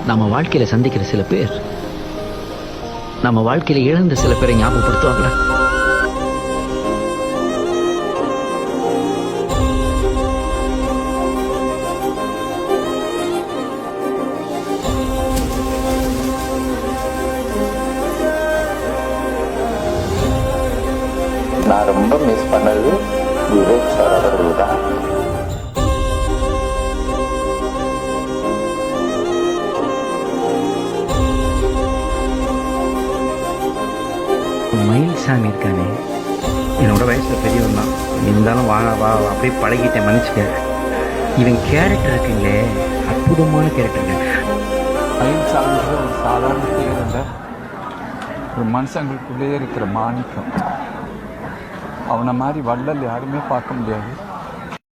நம்ம வாழ்க்கையில சந்திக்கிற சில பேர் நம்ம வாழ்க்கையில இழந்த சில பேரை ஞாபகப்படுத்துவாங்களா? நான் ரொம்ப மிஸ் பண்ணது விவேக் சார் அவர்கள் தான். மயில்சாமி இருக்கானே, என்னோட வயசுல பெரியவன் தான், இருந்தாலும் வா வா அப்படியே பழகிட்டேன், மன்னிச்சுக்க. இவன் கேரக்டர் இருக்குங்களே, அற்புதமான கேரக்டருங்க. மயில்சாமின்ற ஒரு சாதாரண பேர் இல்லை, ஒரு மனுஷங்களுக்குள்ளேயே இருக்கிற மாணிக்கம். அவனை மாதிரி வள்ளல் யாருமே பார்க்க முடியாது.